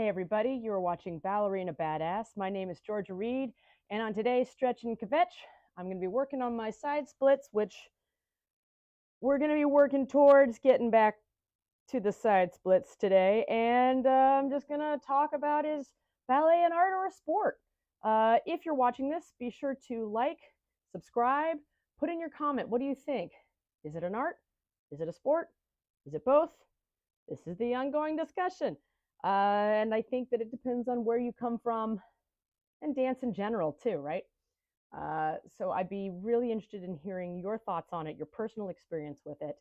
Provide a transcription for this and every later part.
Hey everybody, you are watching Ballerina Badass. My name is Georgia Reed, and on today's Stretch and Kvetch, I'm going to be working on my side splits, which we're going to be working towards getting back to the side splits today. And I'm just going to talk about is ballet an art or a sport? If you're watching this, be sure to like, subscribe, put in your comment. What do you think? Is it an art? Is it a sport? Is it both? This is the ongoing discussion. And I think that it depends on where you come from and dance in general, too, right? So I'd be really interested in hearing your thoughts on it, your personal experience with it,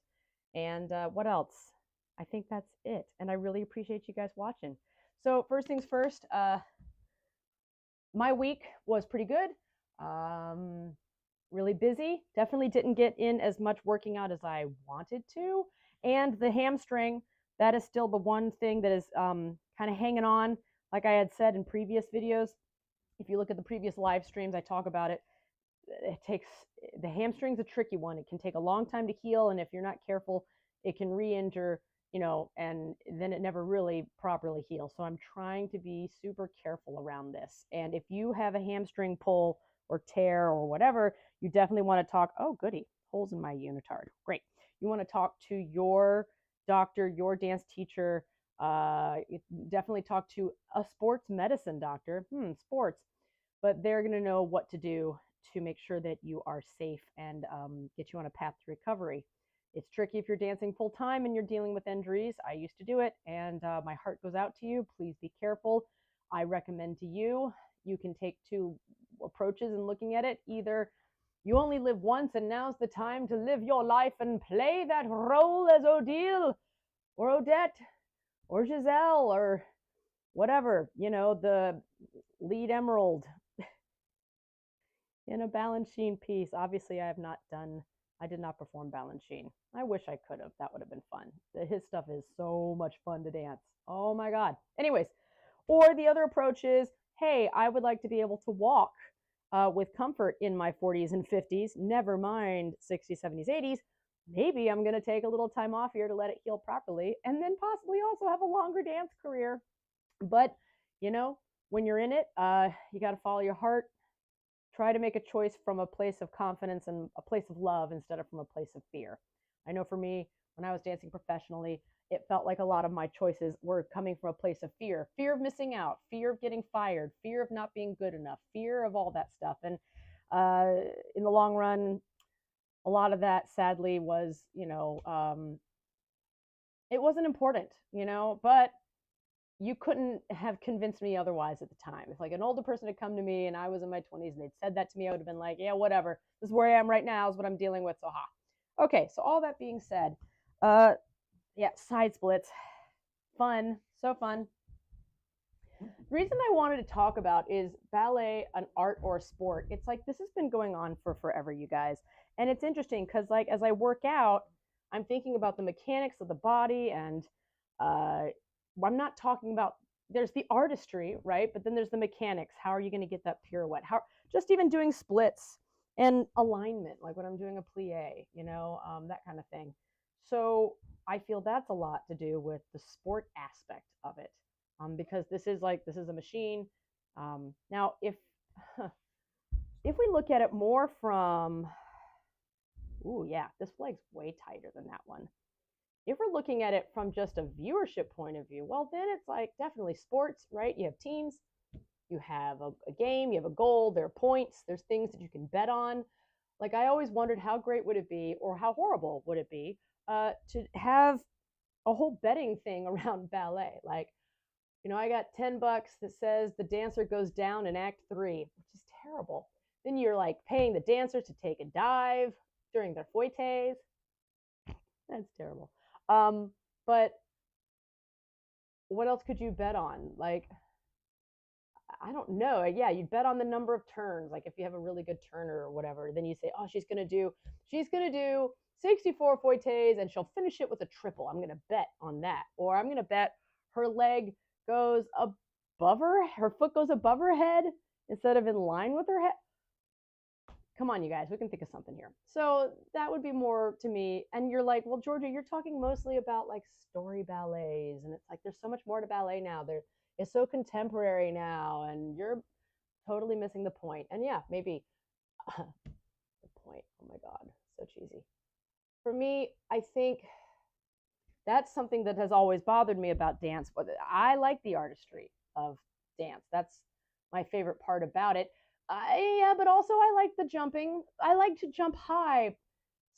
and what else? I think that's it. And I really appreciate you guys watching. So, first things first, my week was pretty good. Really busy. Definitely didn't get in as much working out as I wanted to. And the hamstring, that is still the one thing that is kind of hanging on. Like I had said in previous videos, if you look at the previous live streams, I talk about it. The hamstring's a tricky one. It can take a long time to heal, and if you're not careful, it can re-injure, and then it never really properly heals. So I'm trying to be super careful around this. And if you have a hamstring pull or tear or whatever, you definitely want to talk. Oh, goody, holes in my unitard. Great. You want to talk to your doctor, your dance teacher. Definitely talk to a sports medicine doctor. Sports. But they're going to know what to do to make sure that you are safe and get you on a path to recovery. It's tricky if you're dancing full time and you're dealing with injuries. I used to do it, and my heart goes out to you. Please be careful. I recommend to you, you can take two approaches in looking at it. Either you only live once and now's the time to live your life and play that role as Odile or Odette or Giselle or whatever, the lead emerald in a Balanchine piece. Obviously, I did not perform Balanchine. I wish I could have. That would have been fun. His stuff is so much fun to dance. Oh my God. Anyways, or the other approach is, hey, I would like to be able to walk with comfort in my 40s and 50s, never mind 60s, 70s, 80s. Maybe I'm going to take a little time off here to let it heal properly and then possibly also have a longer dance career. But, when you're in it, you got to follow your heart. Try to make a choice from a place of confidence and a place of love instead of from a place of fear. I know for me, when I was dancing professionally, it felt like a lot of my choices were coming from a place of fear of missing out, fear of getting fired, fear of not being good enough, fear of all that stuff. And in the long run, a lot of that sadly was, it wasn't important, but you couldn't have convinced me otherwise at the time. If like an older person had come to me and I was in my 20s and they'd said that to me, I would have been like, yeah, whatever. This is where I am right now, is what I'm dealing with. So Okay, so all that being said, yeah, side splits. Fun, so fun. The reason I wanted to talk about is ballet an art or a sport? It's like this has been going on for forever, you guys. And it's interesting because like as I work out, I'm thinking about the mechanics of the body, and I'm not talking about, there's the artistry, right? But then there's the mechanics. How are you going to get that pirouette? How, just even doing splits and alignment, like when I'm doing a plie, that kind of thing. So I feel that's a lot to do with the sport aspect of it, because this is a machine. Now, if if we look at it more from, ooh, yeah, this flag's way tighter than that one. If we're looking at it from just a viewership point of view, well, then it's like definitely sports, right? You have teams, you have a game, you have a goal, there are points, there's things that you can bet on. Like I always wondered how great would it be, or how horrible would it be, to have a whole betting thing around ballet. Like, I got $10 that says the dancer goes down in Act 3, which is terrible. Then you're like paying the dancers to take a dive during their fouettes. That's terrible. But what else could you bet on? Like, I don't know. Yeah, you'd bet on the number of turns. Like if you have a really good turner or whatever, then you say, oh, she's gonna do 64 fouettes and she'll finish it with a triple. I'm gonna bet on that. Or I'm gonna bet her leg goes above her foot goes above her head instead of in line with her head. Come on, you guys, we can think of something here. So that would be more to me. And you're like, well, Georgia, you're talking mostly about like story ballets. And it's like, there's so much more to ballet now. It's so contemporary now, and you're totally missing the point. And yeah, maybe the point. Oh my God, so cheesy. For me, I think that's something that has always bothered me about dance. But I like the artistry of dance. That's my favorite part about it. Yeah, but also I like the jumping. I like to jump high,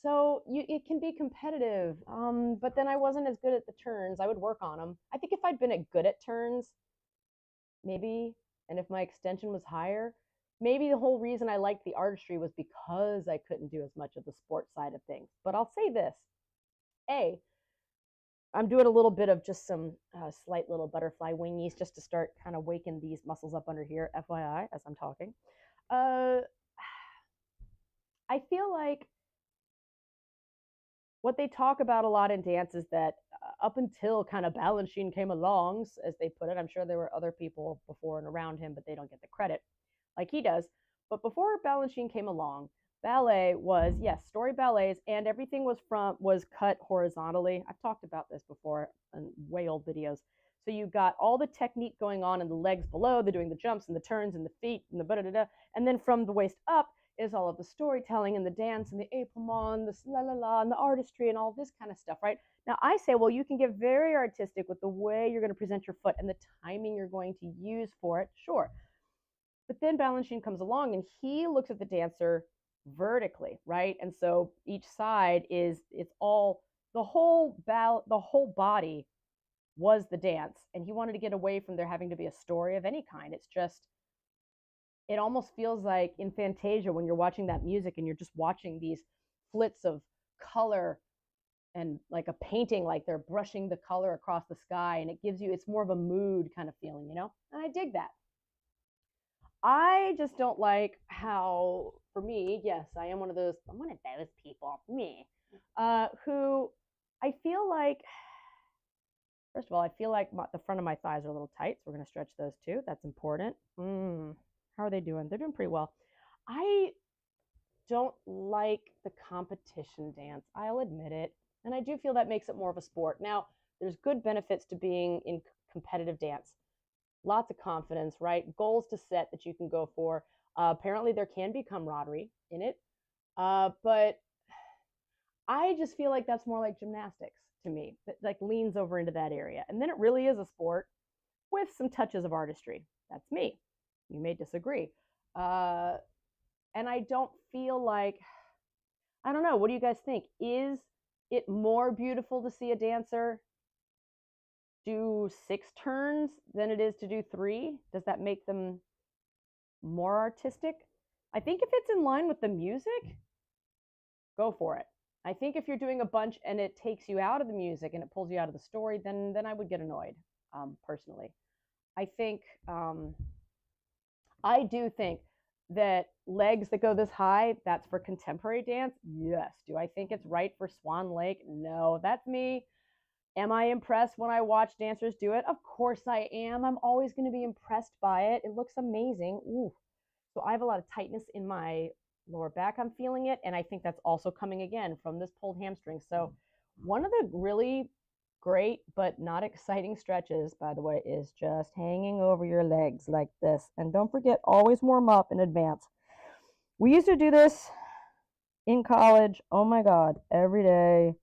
so it can be competitive. But then I wasn't as good at the turns. I would work on them. I think if I'd been good at turns, maybe, and if my extension was higher, maybe the whole reason I liked the artistry was because I couldn't do as much of the sport side of things. But I'll say this: A, I'm doing a little bit of just some slight little butterfly wingies just to start kind of waking these muscles up under here, FYI, as I'm talking. Uh, I feel like what they talk about a lot in dance is that up until kind of Balanchine came along, as they put it, I'm sure there were other people before and around him, but they don't get the credit like he does. But before Balanchine came along, ballet was, yes, story ballets, and everything was cut horizontally. I've talked about this before in way old videos. So you got all the technique going on in the legs below. They're doing the jumps and the turns and the feet and the da-da-da. And then from the waist up is all of the storytelling and the dance and the épaulement, the la la la, and the artistry and all this kind of stuff, right? Now I say, well, you can get very artistic with the way you're going to present your foot and the timing you're going to use for it, sure. But then Balanchine comes along and he looks at the dancer vertically, right? And so each side it's all the whole body was the dance, and he wanted to get away from there having to be a story of any kind. It's just, it almost feels like in Fantasia when you're watching that music and you're just watching these flits of color and like a painting, like they're brushing the color across the sky, and it gives you, it's more of a mood kind of feeling, you know? And I dig that. I just don't like how, for me, yes, I'm one of those people, me, who I feel like, first of all, I feel like the front of my thighs are a little tight, so we're going to stretch those too. That's important. How are they doing? They're doing pretty well. I don't like the competition dance. I'll admit it. And I do feel that makes it more of a sport. Now, there's good benefits to being in competitive dance. Lots of confidence, right? Goals to set that you can go for. Apparently, there can be camaraderie in it. But I just feel like that's more like gymnastics to me, that like leans over into that area. And then it really is a sport with some touches of artistry. That's me. You may disagree. And I don't feel like, I don't know, what do you guys think? Is it more beautiful to see a dancer do 6 turns than it is to do 3? Does that make them more artistic? I think if it's in line with the music, go for it. I think if you're doing a bunch and it takes you out of the music and it pulls you out of the story, then I would get annoyed, personally. I think, I do think that legs that go this high, that's for contemporary dance. Yes. Do I think it's right for Swan Lake? No, that's me. Am I impressed when I watch dancers do it? Of course I am. I'm always going to be impressed by it. It looks amazing. Ooh. So I have a lot of tightness in my lower back. I'm feeling it. And I think that's also coming again from this pulled hamstring. So one of the really great but not exciting stretches, by the way, is just hanging over your legs like this. And don't forget, always warm up in advance. We used to do this in college. Oh my God, every day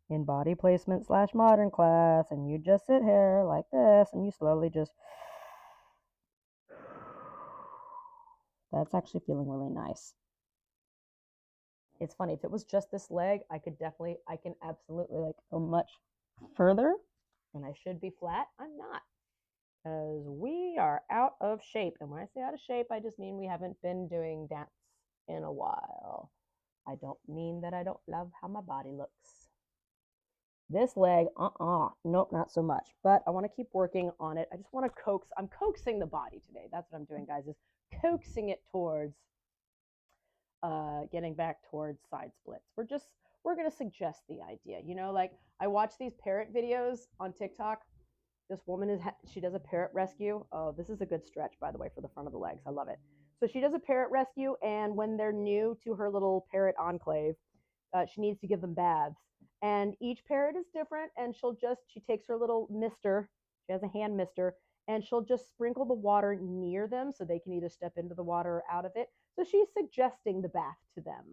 in body placement / modern class. And you just sit here like this and you slowly just, that's actually feeling really nice. It's funny, if it was just this leg, I can absolutely like go much further, and I should be flat. I'm not, because we are out of shape. And when I say out of shape, I just mean we haven't been doing dance in a while. I don't mean that I don't love how my body looks. This leg, nope, not so much. But I want to keep working on it. I just want to I'm coaxing the body today. That's what I'm doing, guys, is coaxing it towards getting back towards side splits. We're going to suggest the idea, you know, like I watch these parrot videos on TikTok. This woman she does a parrot rescue. Oh, this is a good stretch, by the way, for the front of the legs. I love it. So she does a parrot rescue, and when they're new to her little parrot enclave, she needs to give them baths. And each parrot is different, and she takes her little mister. She has a hand mister, and she'll just sprinkle the water near them so they can either step into the water or out of it. So she's suggesting the bath to them.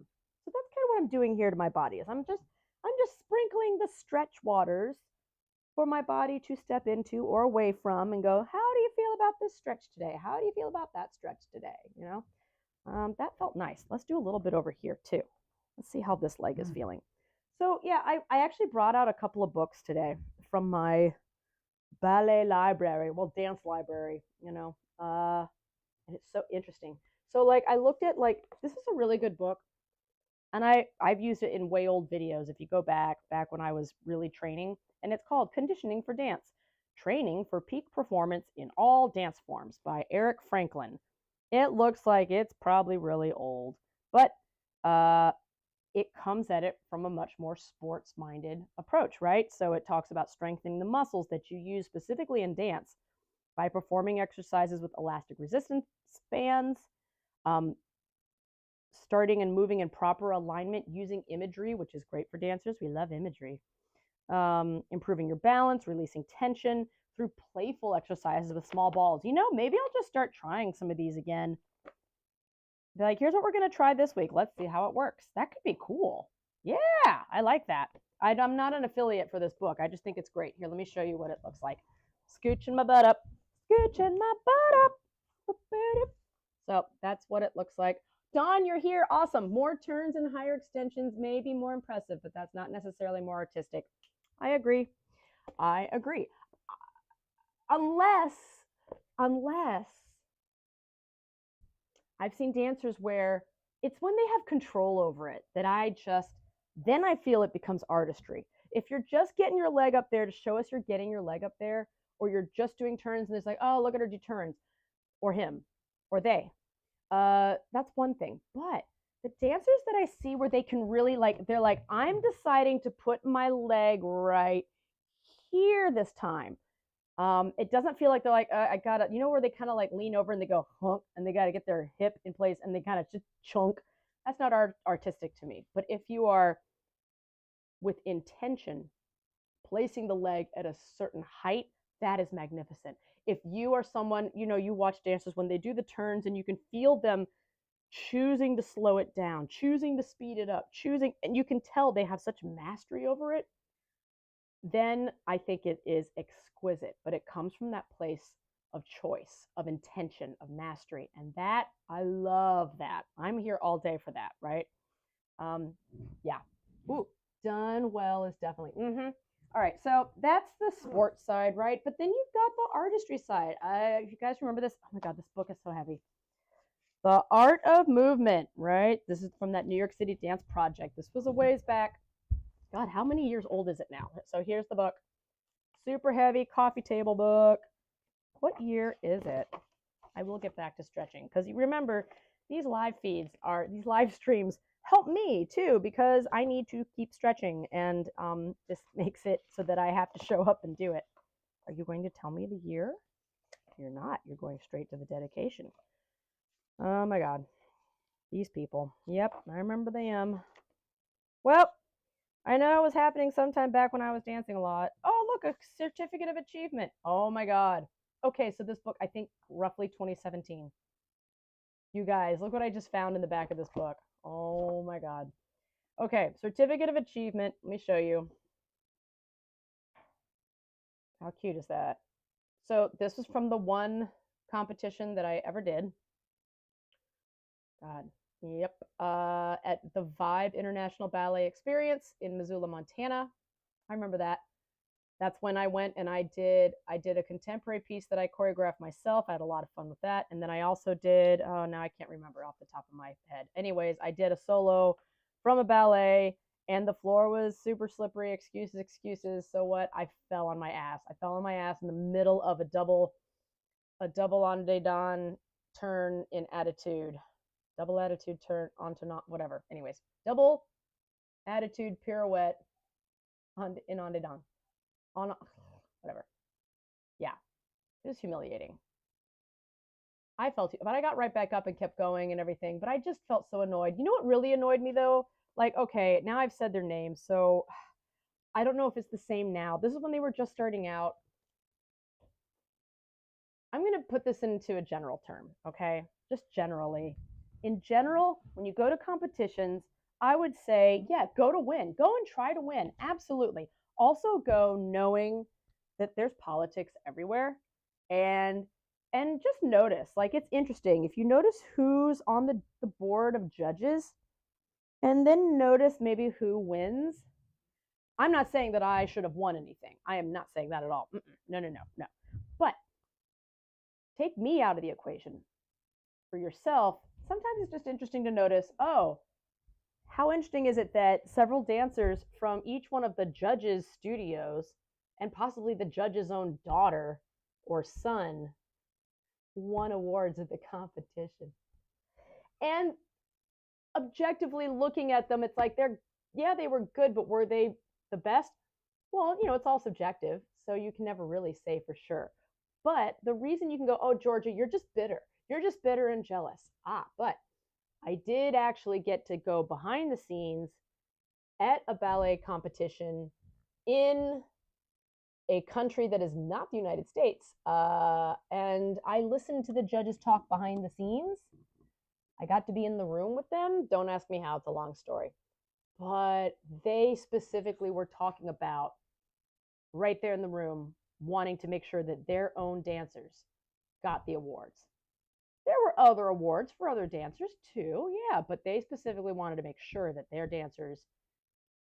So that's kind of what I'm doing here to my body is I'm just sprinkling the stretch waters for my body to step into or away from and go, how do you feel about this stretch today? How do you feel about that stretch today? You know, that felt nice. Let's do a little bit over here too. Let's see how this leg is feeling. So yeah, I actually brought out a couple of books today from my ballet library, well, dance library, you know, and it's so interesting. So like I looked at like, this is a really good book. And I've used it in way old videos. If you go back when I was really training, and it's called Conditioning for Dance, Training for Peak Performance in All Dance Forms by Eric Franklin. It looks like it's probably really old, but it comes at it from a much more sports-minded approach, right? So it talks about strengthening the muscles that you use specifically in dance by performing exercises with elastic resistance bands, starting and moving in proper alignment using imagery, which is great for dancers. We love imagery. Improving your balance, releasing tension through playful exercises with small balls. You know, maybe I'll just start trying some of these again. Be like, here's what we're going to try this week. Let's see how it works. That could be cool. Yeah, I like that. I'm not an affiliate for this book. I just think it's great. Here, let me show you what it looks like. Scooching my butt up. Scooching my butt up. So that's what it looks like. Dawn, you're here. Awesome. More turns and higher extensions may be more impressive, but that's not necessarily more artistic. I agree. I agree. Unless I've seen dancers where it's when they have control over it that then I feel it becomes artistry. If you're just getting your leg up there to show us you're getting your leg up there, or you're just doing turns and it's like, oh, look at her do turns, or him, or they, that's one thing. But the dancers that I see where they can really they're like, I'm deciding to put my leg right here this time. It doesn't feel like they're like, I gotta, you know, where they kind of like lean over and they go hunk and they got to get their hip in place and they kind of just chunk. That's not artistic to me. But if you are with intention, placing the leg at a certain height, that is magnificent. If you are someone, you know, you watch dancers when they do the turns and you can feel them choosing to slow it down, choosing to speed it up, and you can tell they have such mastery over it, then I think it is exquisite. But it comes from that place of choice, of intention, of mastery. And that, I love that. I'm here all day for that, right? Yeah. Ooh, done well is definitely. All right, so that's the sports side, right? But then you've got the artistry side. If you guys remember this, oh my God, this book is so heavy. The Art of Movement, right? This is from that New York City Dance Project. This was a ways back. God, how many years old is it now? So here's the book. Super heavy coffee table book. What year is it? I will get back to stretching because you remember these live streams help me too because I need to keep stretching, and this makes it so that I have to show up and do it. Are you going to tell me the year? You're not. You're going straight to the dedication. Oh my God. These people. Yep, I remember them. Well, I know it was happening sometime back when I was dancing a lot. Oh, look, a certificate of achievement. Oh my God. Okay, so this book, I think roughly 2017. You guys, look what I just found in the back of this book. Oh my God. Okay, certificate of achievement. Let me show you. How cute is that? So this was from the one competition that I ever did. God. Yep. At the Vibe International Ballet Experience in Missoula, Montana. I remember that. That's when I went and I did a contemporary piece that I choreographed myself. I had a lot of fun with that. And then I also did, oh, now I can't remember off the top of my head. Anyways, I did a solo from a ballet and the floor was super slippery. Excuses. So what? I fell on my ass. I fell on my ass in the middle of a double on de don turn in attitude. Double attitude turn onto not whatever. Anyways, double attitude pirouette on de don. On whatever. Yeah, it was humiliating. I felt it, but I got right back up and kept going and everything. But I just felt so annoyed. You know what really annoyed me though? Like, okay, now I've said their names, so I don't know if it's the same now. This is when they were just starting out. I'm going to put this into a general term, okay? Just generally. In general, when you go to competitions, I would say, yeah, go to win. Go and try to win. Absolutely. Also go knowing that there's politics everywhere and just notice. Like it's interesting. If you notice who's on the board of judges and then notice maybe who wins. I'm not saying that I should have won anything. I am not saying that at all. No, no, no, no. But take me out of the equation. For yourself, sometimes it's just interesting to notice, oh, how interesting is it that several dancers from each one of the judges' studios and possibly the judge's own daughter or son won awards at the competition? And objectively looking at them, it's like they were good, but were they the best? Well, it's all subjective, so you can never really say for sure. But the reason you can go, oh, Georgia, you're just bitter. You're just bitter and jealous. But I did actually get to go behind the scenes at a ballet competition in a country that is not the United States. And I listened to the judges talk behind the scenes. I got to be in the room with them. Don't ask me how, it's a long story. But they specifically were talking about right there in the room, wanting to make sure that their own dancers got the awards. There were other awards for other dancers too, yeah, but they specifically wanted to make sure that their dancers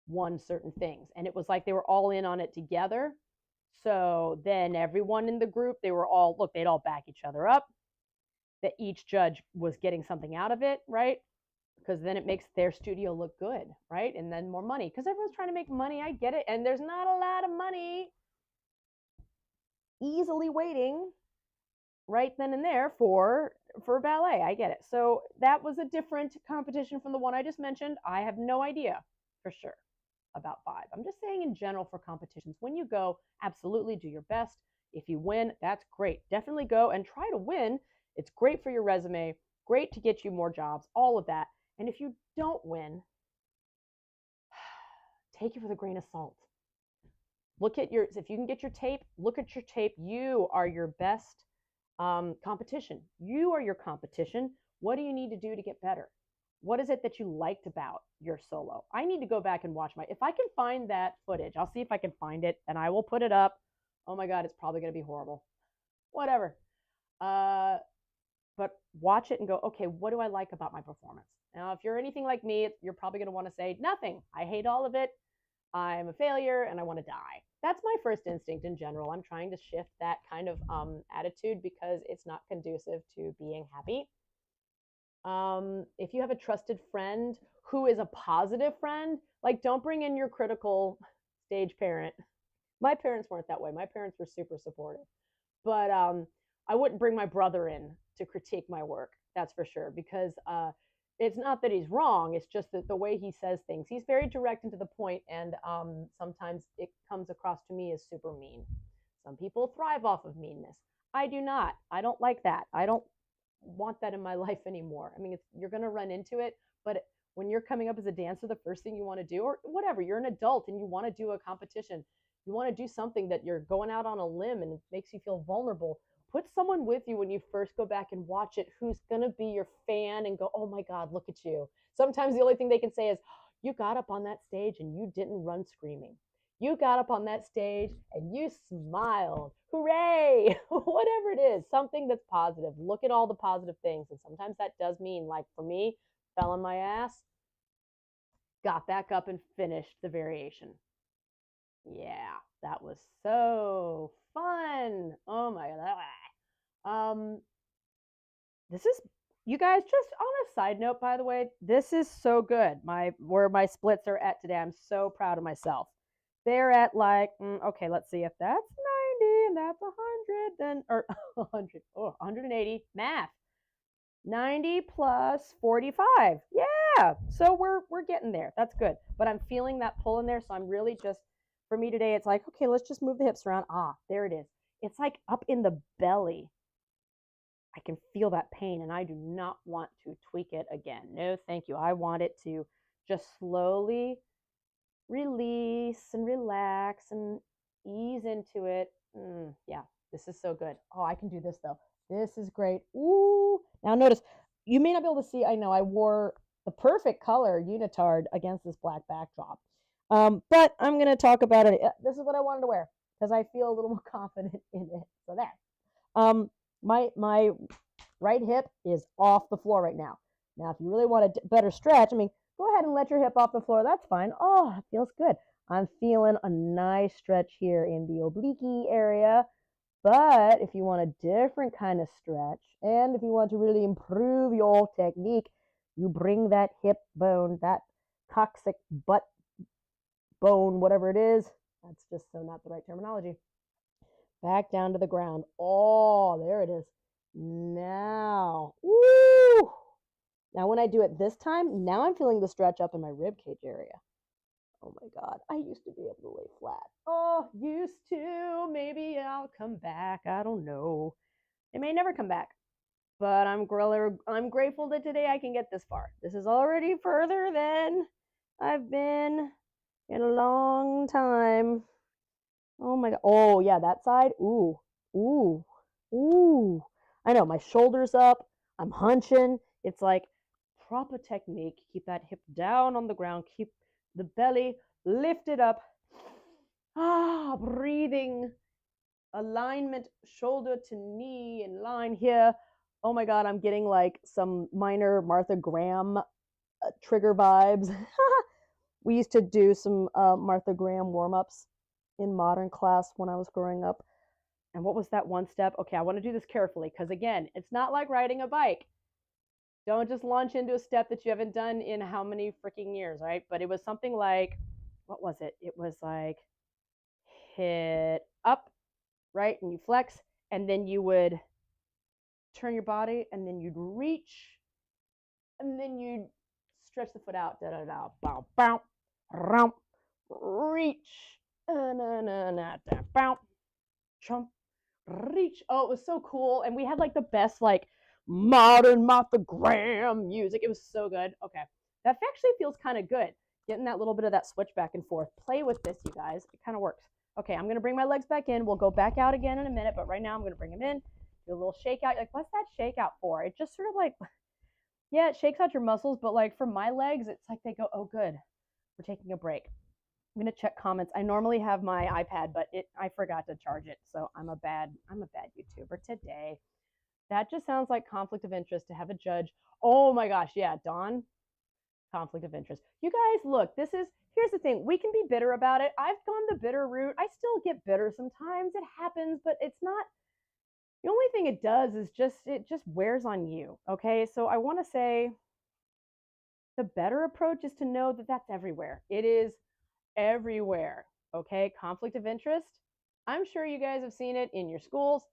won certain things. And it was like they were all in on it together. So then everyone in the group, they'd all back each other up, that each judge was getting something out of it, right? Because then it makes their studio look good, right? And then more money, because everyone's trying to make money. I get it. And there's not a lot of money easily waiting right then and there for ballet. I get it. So that was a different competition from the one I just mentioned. I have no idea for sure about vibe. I'm just saying in general for competitions, when you go, absolutely do your best. If you win, that's great. Definitely go and try to win. It's great for your resume, great to get you more jobs, all of that. And if you don't win, take it with a grain of salt. If you can get your tape, look at your tape. You are your best competition. You are your competition. What do you need to do to get better? What is it that you liked about your solo? I need to go back and watch if I can find that footage, I'll see if I can find it and I will put it up. Oh my God, it's probably going to be horrible. Whatever. But watch it and go, okay, what do I like about my performance? Now, if you're anything like me, you're probably going to want to say nothing. I hate all of it. I'm a failure and I want to die. That's my first instinct in general. I'm trying to shift that kind of attitude because it's not conducive to being happy. If you have a trusted friend who is a positive friend, like don't bring in your critical stage parent. My parents weren't that way. My parents were super supportive. But I wouldn't bring my brother in to critique my work. That's for sure. Because it's not that he's wrong. It's just that the way he says things, he's very direct and to the point. And sometimes it comes across to me as super mean. Some people thrive off of meanness. I do not. I don't like that. I don't want that in my life anymore. I mean, you're going to run into it. But when you're coming up as a dancer, the first thing you want to do, or whatever, you're an adult and you want to do a competition, you want to do something that you're going out on a limb and it makes you feel vulnerable. Put someone with you when you first go back and watch it who's going to be your fan and go, oh my God, look at you. Sometimes the only thing they can say is, you got up on that stage and you didn't run screaming. You got up on that stage and you smiled. Hooray! Whatever it is, something that's positive. Look at all the positive things. And sometimes that does mean, like for me, fell on my ass, got back up and finished the variation. Yeah, that was so fun. Oh my God. This is, you guys, just on a side note, by the way, this is so good. Where my splits are at today, I'm so proud of myself. They're at like, okay, let's see if that's 90 and that's 100, then, or 100, 180, math. 90 plus 45. Yeah. So we're getting there. That's good. But I'm feeling that pull in there. So I'm really just, for me today, it's like, okay, let's just move the hips around. There it is. It's like up in the belly. I can feel that pain and I do not want to tweak it again. No, thank you. I want it to just slowly release and relax and ease into it. Yeah, this is so good. Oh, I can do this though. This is great. Ooh. Now notice, you may not be able to see, I know I wore the perfect color unitard against this black backdrop. But I'm going to talk about it. This is what I wanted to wear because I feel a little more confident in it. So there. My right hip is off the floor right now. Now, if you really want a better stretch, I mean, go ahead and let your hip off the floor. That's fine. Oh, it feels good. I'm feeling a nice stretch here in the oblique area. But if you want a different kind of stretch, and if you want to really improve your technique, you bring that hip bone, that coccyx butt bone, whatever it is, that's just so not the right terminology, back down to the ground. Oh, there it is. Now, woo! Now when I do it this time, now I'm feeling the stretch up in my rib cage area. Oh my God, I used to be able to lay flat. Oh, used to. Maybe I'll come back. I don't know. It may never come back. But I'm grateful that today I can get this far. This is already further than I've been in a long time. Oh my God. Oh yeah, that side. Ooh, ooh, ooh. I know, my shoulders up. I'm hunching. It's like proper technique. Keep that hip down on the ground. Keep the belly lifted up. Ah, breathing. Alignment, shoulder to knee in line here. Oh my God, I'm getting like some minor Martha Graham trigger vibes. We used to do some Martha Graham warm-ups in modern class when I was growing up. And what was that one step? Okay, I want to do this carefully because again, it's not like riding a bike. Don't just launch into a step that you haven't done in how many freaking years, right? But it was something like, what was it? It was like hit up, right? And you flex, and then you would turn your body, and then you'd reach, and then you'd stretch the foot out. Da da da. Bow bow. Rump. Reach. Na na na da. Bow. Chump. Reach. Oh, it was so cool, and we had like the best like modern Martha Graham music. It was so good. Okay, that actually feels kind of good. Getting that little bit of that switch back and forth. Play with this, you guys. It kind of works. Okay, I'm gonna bring my legs back in. We'll go back out again in a minute, but right now I'm gonna bring them in. Do a little shakeout. Like, what's that shakeout for? It just sort of like, yeah, it shakes out your muscles, but like for my legs, it's like they go, oh, good, we're taking a break. I'm gonna check comments. I normally have my iPad, but I forgot to charge it, so I'm a bad YouTuber today. That just sounds like conflict of interest to have a judge. Oh my gosh, yeah, Dawn, conflict of interest. You guys, look, here's the thing. We can be bitter about it. I've gone the bitter route. I still get bitter sometimes. It happens, but it's not. The only thing it does is it just wears on you. Okay, so I want to say the better approach is to know that that's everywhere. It is everywhere. Okay, conflict of interest. I'm sure you guys have seen it in your schools.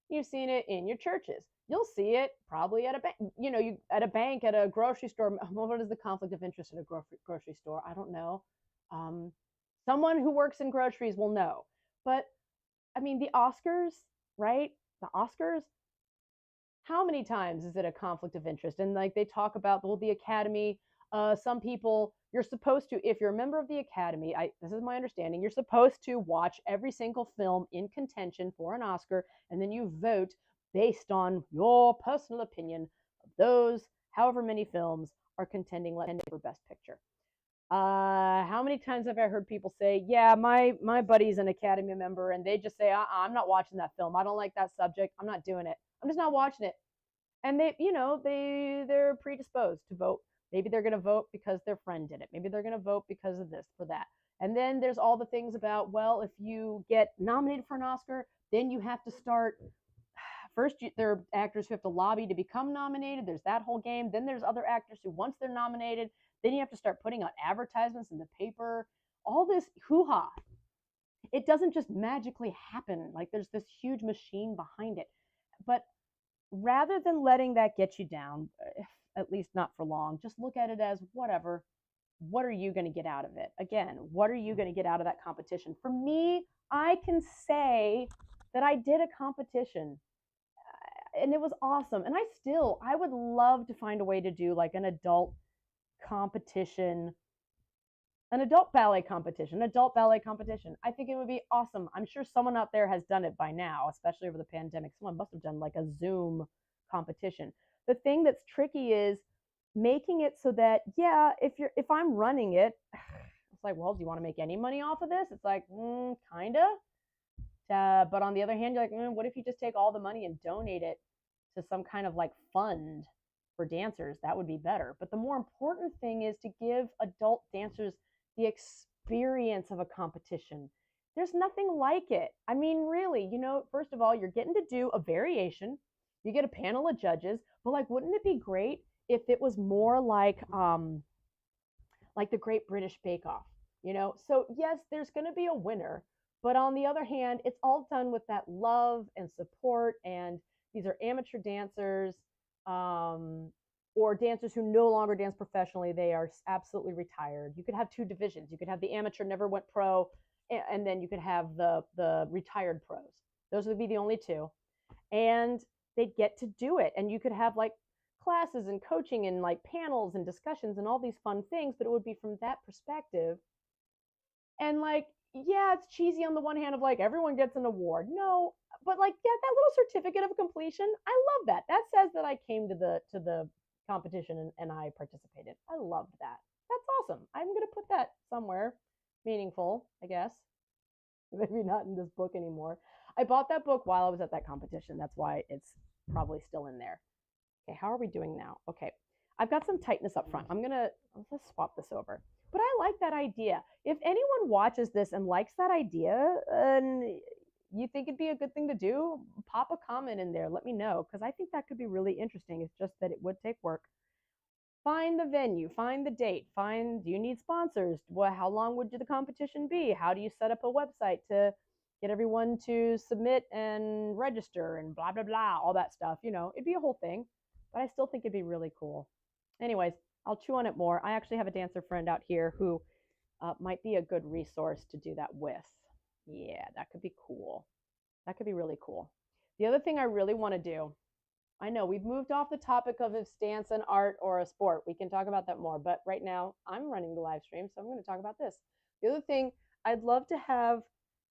You've seen it in your churches. You'll see it probably at a bank. You at a bank, at a grocery store. What is the conflict of interest at a grocery store? I don't know. Someone who works in groceries will know. But I mean, the Oscars, right? The Oscars. How many times is it a conflict of interest? And like they talk about the Academy. Some people, you're supposed to, if you're a member of the Academy, this is my understanding, you're supposed to watch every single film in contention for an Oscar, and then you vote based on your personal opinion of those, however many films are contending for Best Picture. How many times have I heard people say, yeah, my buddy's an Academy member, and they just say, I'm not watching that film. I don't like that subject. I'm not doing it. I'm just not watching it. And they're predisposed to vote. Maybe they're going to vote because their friend did it. Maybe they're going to vote because of this or that. And then there's all the things about, well, if you get nominated for an Oscar, then you have to start. First, there are actors who have to lobby to become nominated. There's that whole game. Then there's other actors who, once they're nominated, then you have to start putting out advertisements in the paper. All this hoo-ha. It doesn't just magically happen. Like there's this huge machine behind it. But rather than letting that get you down, at least not for long, just look at it as whatever. What are you going to get out of it? Again, what are you going to get out of that competition? For me, I can say that I did a competition and it was awesome. And I would love to find a way to do like an adult competition, An adult ballet competition, adult ballet competition. I think it would be awesome. I'm sure someone out there has done it by now, especially over the pandemic. Someone must have done like a Zoom competition. The thing that's tricky is making it so that, yeah, if I'm running it, it's like, well, do you want to make any money off of this? It's like, kind of. But on the other hand, you're like, what if you just take all the money and donate it to some kind of like fund for dancers? That would be better. But the more important thing is to give adult dancers the experience of a competition. There's nothing like it. I mean, really, first of all, you're getting to do a variation. You get a panel of judges, but like, wouldn't it be great if it was more like the Great British Bake Off? So yes, there's going to be a winner, but on the other hand, it's all done with that love and support. And these are amateur dancers, or dancers who no longer dance professionally. They are absolutely retired. You could have two divisions. You could have the amateur, never went pro, and then you could have the retired pros. Those would be the only two. And they'd get to do it. And you could have like classes and coaching and like panels and discussions and all these fun things, but it would be from that perspective. And like, yeah, it's cheesy on the one hand of like everyone gets an award. No, but like, yeah, that little certificate of completion, I love that. That says that I came to the competition and I participated. I loved that. That's awesome. I'm gonna put that somewhere meaningful, I guess. Maybe not in this book anymore. I bought that book while I was at that competition. That's why it's probably still in there. Okay, how are we doing now? Okay, I've got some tightness up front. Let's swap this over. But I like that idea. If anyone watches this and likes that idea and you think it'd be a good thing to do, pop a comment in there. Let me know, because I think that could be really interesting. It's just that it would take work. Find the venue, find the date, do you need sponsors? How long would the competition be? How do you set up a website to get everyone to submit and register and blah, blah, blah, all that stuff? It'd be a whole thing, but I still think it'd be really cool. Anyways, I'll chew on it more. I actually have a dancer friend out here who might be a good resource to do that with. Yeah, that could be cool. That could be really cool. The other thing I really want to do, I know we've moved off the topic of if dance an art or a sport. We can talk about that more, but right now I'm running the live stream, so I'm going to talk about this. The other thing I'd love to have,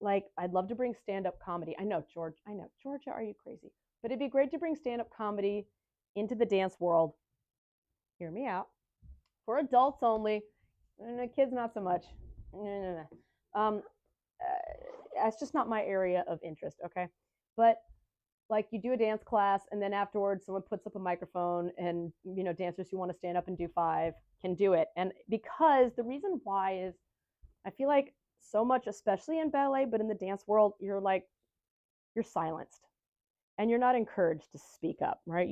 I'd love to bring stand-up comedy. I know, Georgia, are you crazy? But it'd be great to bring stand-up comedy into the dance world. Hear me out. For adults only. Kids not so much. That's just not my area of interest, okay? But like, you do a dance class and then afterwards someone puts up a microphone and dancers who want to stand up and do 5 can do it. And because the reason why is I feel like so much, especially in ballet, but in the dance world, you're silenced and you're not encouraged to speak up, right?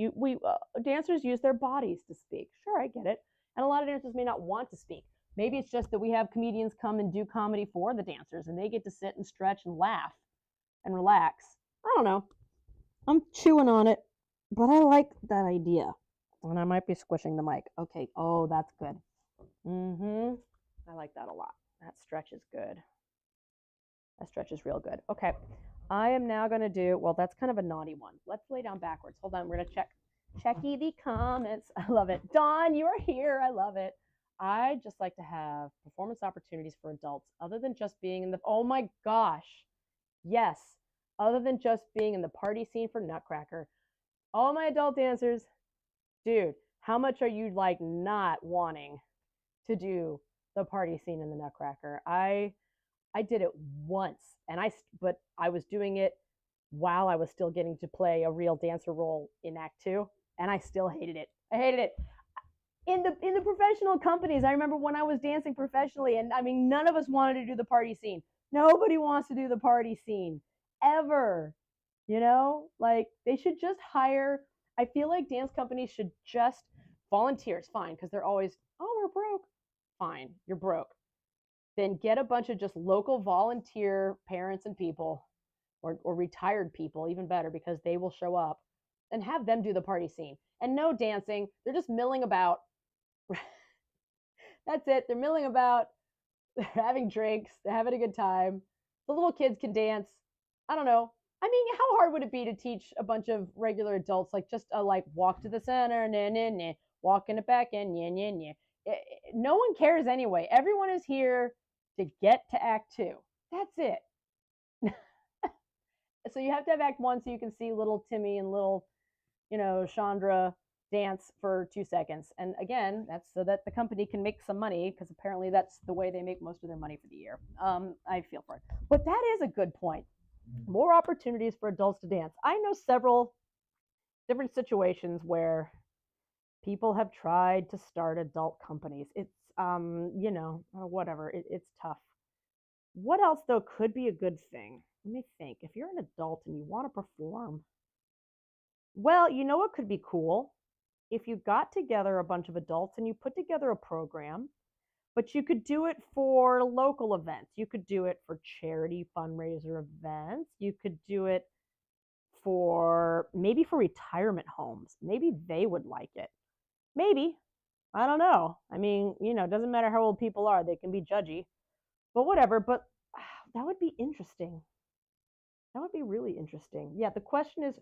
Dancers use their bodies to speak. Sure, I get it. And a lot of dancers may not want to speak. Maybe it's just that we have comedians come and do comedy for the dancers and they get to sit and stretch and laugh and relax. I don't know. I'm chewing on it, but I like that idea. And I might be squishing the mic. Okay. Oh, that's good. I like that a lot. That stretch is good. That stretch is real good. Okay. I am now going to do, well, that's kind of a naughty one. Let's lay down backwards. Hold on. We're going to checky the comments. I love it. Dawn, you are here. I love it. I just like to have performance opportunities for adults other than just being in the, oh my gosh. Yes. Other than just being in the party scene for Nutcracker. All my adult dancers, dude, how much are you not wanting to do the party scene in the Nutcracker? I did it once, but I was doing it while I was still getting to play a real dancer role in Act 2, and I still hated it. I hated it. In the professional companies, I remember when I was dancing professionally, and I mean, none of us wanted to do the party scene. Nobody wants to do the party scene ever. They should just hire. I feel like dance companies should just volunteers, fine, because they're always, oh, we're broke. Fine, you're broke. Then get a bunch of just local volunteer parents and people, or retired people, even better, because they will show up, and have them do the party scene. And no dancing. They're just milling about. That's it. They're milling about. They're having drinks. They're having a good time. The little kids can dance. I don't know. I mean, how hard would it be to teach a bunch of regular adults, just walk to the center, walk in it back, and No one cares anyway. Everyone is here to get to act 2. That's it. So you have to have act 1 so you can see little Timmy and little, Chandra dance for 2 seconds. And again, that's so that the company can make some money, because apparently that's the way they make most of their money for the year. I feel for it. But that is a good point. More opportunities for adults to dance. I know several different situations where people have tried to start adult companies. It's whatever. It's tough. What else though could be a good thing? Let me think. If you're an adult and you want to perform, well, you know what could be cool? If you got together a bunch of adults and you put together a program, but you could do it for local events. You could do it for charity fundraiser events. You could do it for maybe for retirement homes. Maybe they would like it. Maybe. I don't know. I mean, it doesn't matter how old people are, they can be judgy. But whatever. But that would be interesting. That would be really interesting. Yeah, the question is,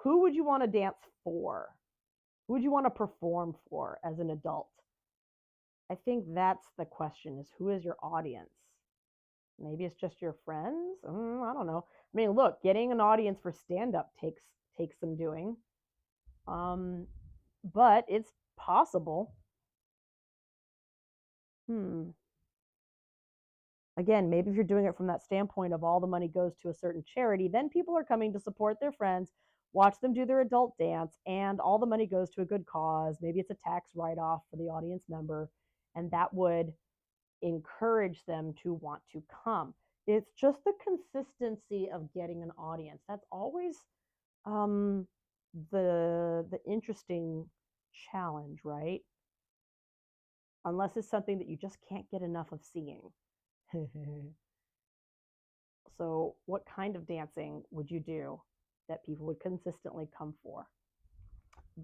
who would you want to dance for? Who would you want to perform for as an adult? I think that's the question, is who is your audience? Maybe it's just your friends. I don't know. I mean, look, getting an audience for stand-up takes some doing. But it's possible. Again, maybe if you're doing it from that standpoint of all the money goes to a certain charity, then people are coming to support their friends, watch them do their adult dance, and all the money goes to a good cause. Maybe it's a tax write-off for the audience member, and that would encourage them to want to come. It's just the consistency of getting an audience. That's always the interesting challenge, right? Unless it's something that you just can't get enough of seeing. So what kind of dancing would you do that people would consistently come for?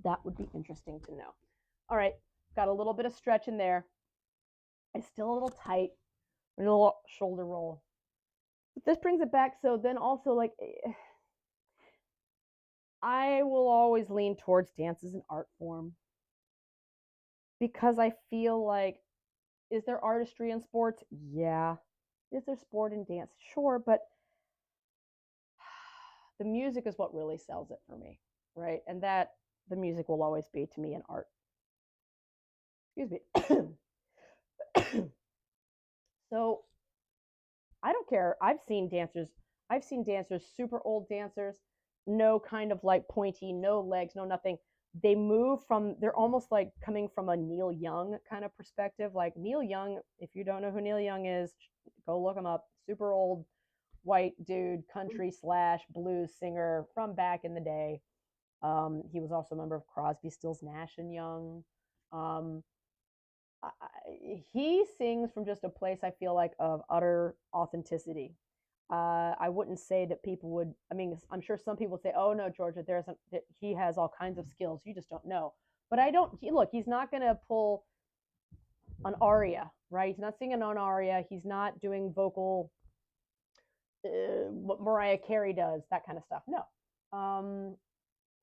That would be interesting to know. All right, got a little bit of stretch in there. It's still a little tight, a little shoulder roll. But this brings it back. So then also, like, I will always lean towards dance as an art form, because I feel like, is there artistry in sports? Yeah. Is there sport in dance? Sure, but the music is what really sells it for me, right? And that the music will always be to me an art. Excuse me. So I don't care. I've seen dancers, super old dancers, no kind of like pointy, no legs, no nothing. They move from, they're almost like coming from a Neil Young kind of perspective. Like Neil Young, if you don't know who Neil Young is, go look him up. Super old white dude, country / blues singer from back in the day. He was also a member of Crosby, Stills, Nash and Young. He sings from just a place, I feel like, of utter authenticity. I wouldn't say that people would. I mean, I'm sure some people say, "Oh no, Georgia, he has all kinds of skills. You just don't know." But I don't. Look, he's not going to pull an aria, right? He's not singing an aria. He's not doing vocal, what Mariah Carey does, that kind of stuff. No,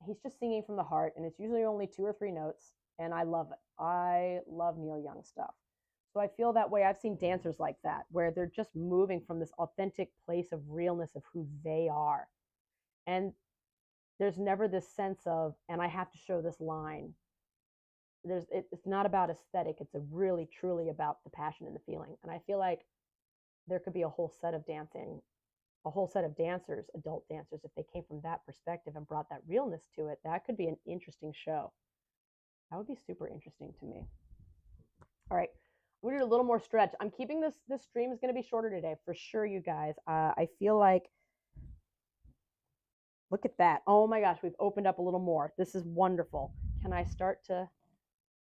he's just singing from the heart, and it's usually only 2 or 3 notes, and I love it. I love Neil Young stuff. So I feel that way. I've seen dancers like that, where they're just moving from this authentic place of realness of who they are. And there's never this sense of, and I have to show this line. It's not about aesthetic. It's really, truly about the passion and the feeling. And I feel like there could be a whole set of dancers, adult dancers, if they came from that perspective and brought that realness to it. That could be an interesting show. That would be super interesting to me. All right. We're gonna do a little more stretch. I'm keeping this stream is going to be shorter today for sure, you guys. I feel like, look at that. Oh my gosh, we've opened up a little more. This is wonderful. Can I start to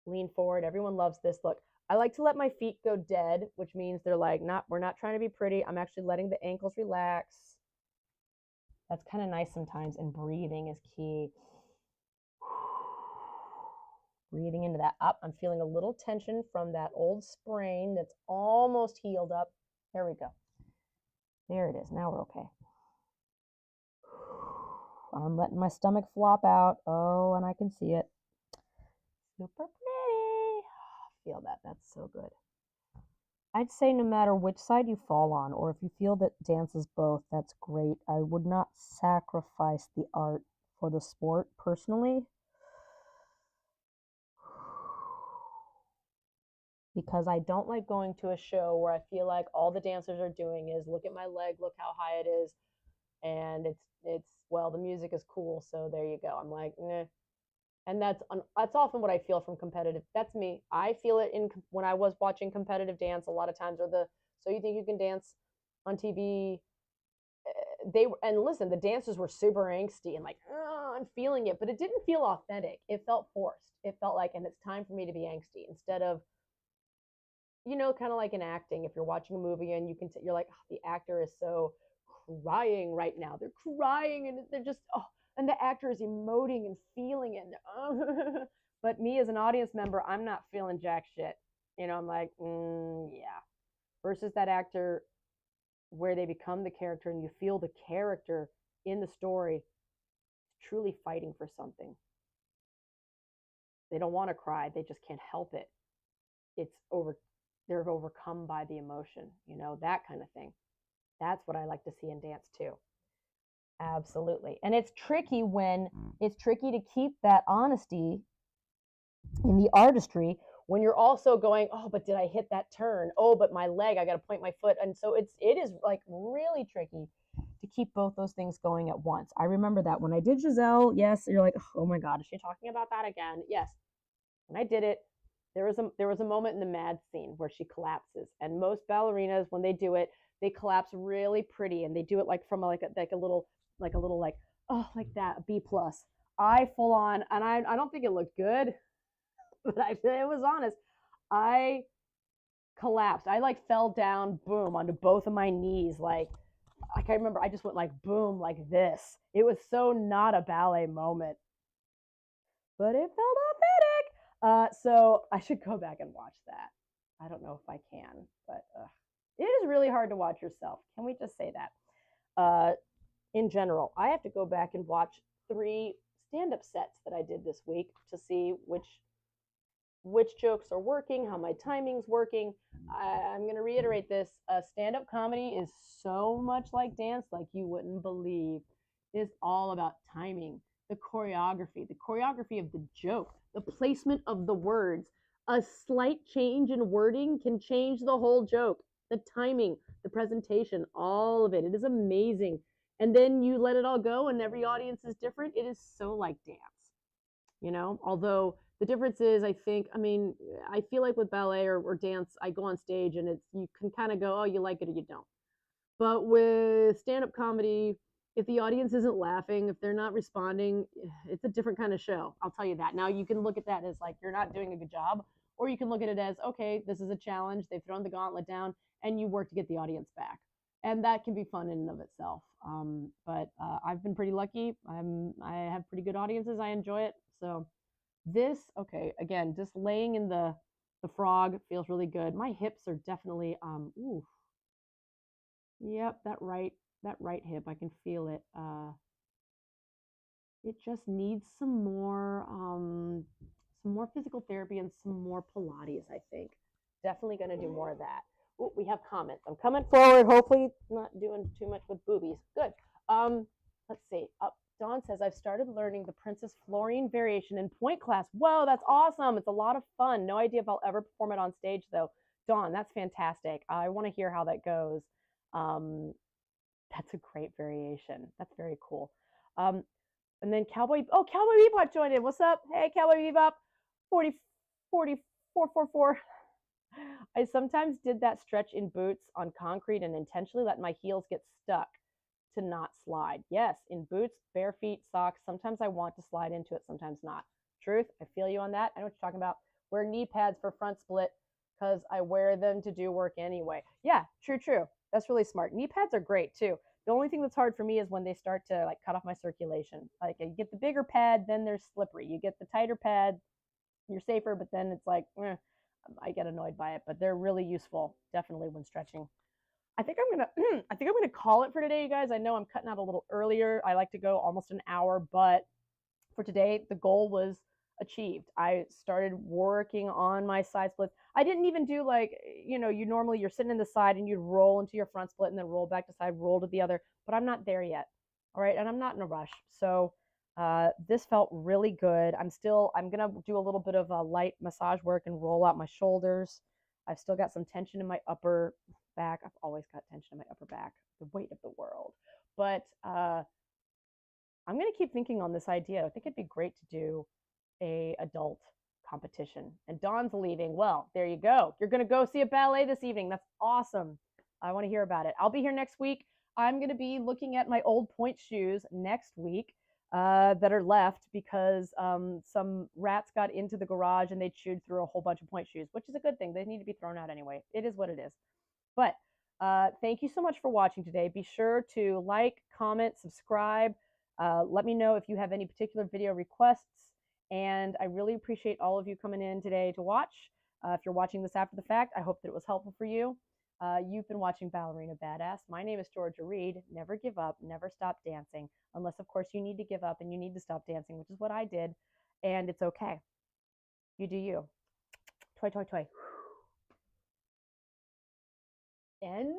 lean forward? Everyone loves this. Look, I like to let my feet go dead, which means they're like, we're not trying to be pretty. I'm actually letting the ankles relax. That's kind of nice sometimes, and breathing is key. Breathing into that up. I'm feeling a little tension from that old sprain that's almost healed up. There we go. There it is. Now we're okay. I'm letting my stomach flop out. Oh, and I can see it. Super pretty. feel that. That's so good. I'd say no matter which side you fall on, or if you feel that dance is both, that's great. I would not sacrifice the art for the sport personally, because I don't like going to a show where I feel like all the dancers are doing is look at my leg, look how high it is, and it's well, the music is cool, so there you go. I'm like, eh. And that's often what I feel from competitive. That's me. I feel it in when I was watching competitive dance a lot of times, or the so you think you can dance on TV. They and listen, the dancers were super angsty and like, oh, I'm feeling it, but it didn't feel authentic. It felt forced. It felt like, and it's time for me to be angsty instead of, kind of like in acting. If you're watching a movie and you're like, oh, the actor is so crying right now. They're crying and they're just, oh, and the actor is emoting and feeling it. Oh. But me as an audience member, I'm not feeling jack shit. I'm like, yeah. Versus that actor where they become the character and you feel the character in the story truly fighting for something. They don't want to cry, they just can't help it. It's over, they're overcome by the emotion, that kind of thing. That's what I like to see in dance too. Absolutely. And it's tricky to keep that honesty in the artistry when you're also going, oh, but did I hit that turn? Oh, but my leg, I got to point my foot. And so it is like really tricky to keep both those things going at once. I remember that when I did Giselle, yes, you're like, oh my God, is she talking about that again? Yes. When I did it, there was a moment in the mad scene where she collapses. And most ballerinas, when they do it, they collapse really pretty, and they do it like from like a little like, oh, like that, a B plus. I full on, and I don't think it looked good, but it was honest. I collapsed. I like fell down, boom, onto both of my knees. Like I remember I just went like boom, like this. It was so not a ballet moment, but it felt authentic. So I should go back and watch that. I don't know if I can, but it is really hard to watch yourself. Can we just say that? In general, I have to go back and watch 3 stand-up sets that I did this week to see which jokes are working, how my timing's working. I'm going to reiterate this. Stand-up comedy is so much like dance, like you wouldn't believe. It's all about timing, the choreography of the joke, the placement of the words. A slight change in wording can change the whole joke. The timing, the presentation, all of it. It is amazing. And then you let it all go, and every audience is different. It is so like dance, although the difference is, I feel like with ballet or dance, I go on stage and you can kind of go, oh, you like it or you don't. But with stand-up comedy, if the audience isn't laughing, if they're not responding, it's a different kind of show. I'll tell you that. Now you can look at that as like, you're not doing a good job, or you can look at it as, okay, this is a challenge. They've thrown the gauntlet down and you work to get the audience back. And that can be fun in and of itself. But I've been pretty lucky. I have pretty good audiences. I enjoy it. So okay, again, just laying in the frog feels really good. My hips are definitely, ooh, yep, that right hip, I can feel it. It just needs some more physical therapy and some more Pilates, I think. Definitely going to do more of that. Ooh, we have comments. I'm coming forward, hopefully not doing too much with boobies. Good. Let's see. Dawn says, I've started learning the Princess Florine variation in point class. Whoa, that's awesome. It's a lot of fun. No idea if I'll ever perform it on stage, though. Dawn, that's fantastic. I want to hear how that goes. That's a great variation. That's very cool. And then Cowboy Bebop joined in. What's up? Hey, Cowboy Bebop. 44444. I sometimes did that stretch in boots on concrete and intentionally let my heels get stuck to not slide. Yes, in boots, bare feet, socks. Sometimes I want to slide into it, sometimes not. Truth, I feel you on that. I know what you're talking about. Wear knee pads for front split because I wear them to do work anyway. Yeah, true. That's really smart. Knee pads are great too. The only thing that's hard for me is when they start to like cut off my circulation. Like you get the bigger pad, then they're slippery. You get the tighter pad, you're safer, but then it's like, I get annoyed by it. But they're really useful, definitely when stretching. I think I'm gonna call it for today, you guys. I know I'm cutting out a little earlier. I like to go almost an hour, but for today, the goal was achieved. I started working on my side splits. I didn't even do like, you know, you're sitting in the side and you'd roll into your front split and then roll back to side, roll to the other, but I'm not there yet. All right. And I'm not in a rush. So this felt really good. I'm going to do a little bit of a light massage work and roll out my shoulders. I've still got some tension in my upper back. I've always got tension in my upper back, the weight of the world. But I'm going to keep thinking on this idea. I think it'd be great to do a adult competition. And Dawn's leaving. Well, there you go. You're going to go see a ballet this evening. That's awesome. I want to hear about it. I'll be here next week. I'm going to be looking at my old pointe shoes next week that are left because some rats got into the garage and they chewed through a whole bunch of pointe shoes, which is a good thing. They need to be thrown out anyway. It is what it is. But thank you so much for watching today. Be sure to like, comment, subscribe. Let me know if you have any particular video requests. And I really appreciate all of you coming in today to watch. If you're watching this after the fact, I hope that it was helpful for you. You've been watching Ballerina Badass. My name is Georgia Reed. Never give up, never stop dancing, unless, of course, you need to give up and you need to stop dancing, which is what I did. And it's okay. You do you. Toy, toy, toy. And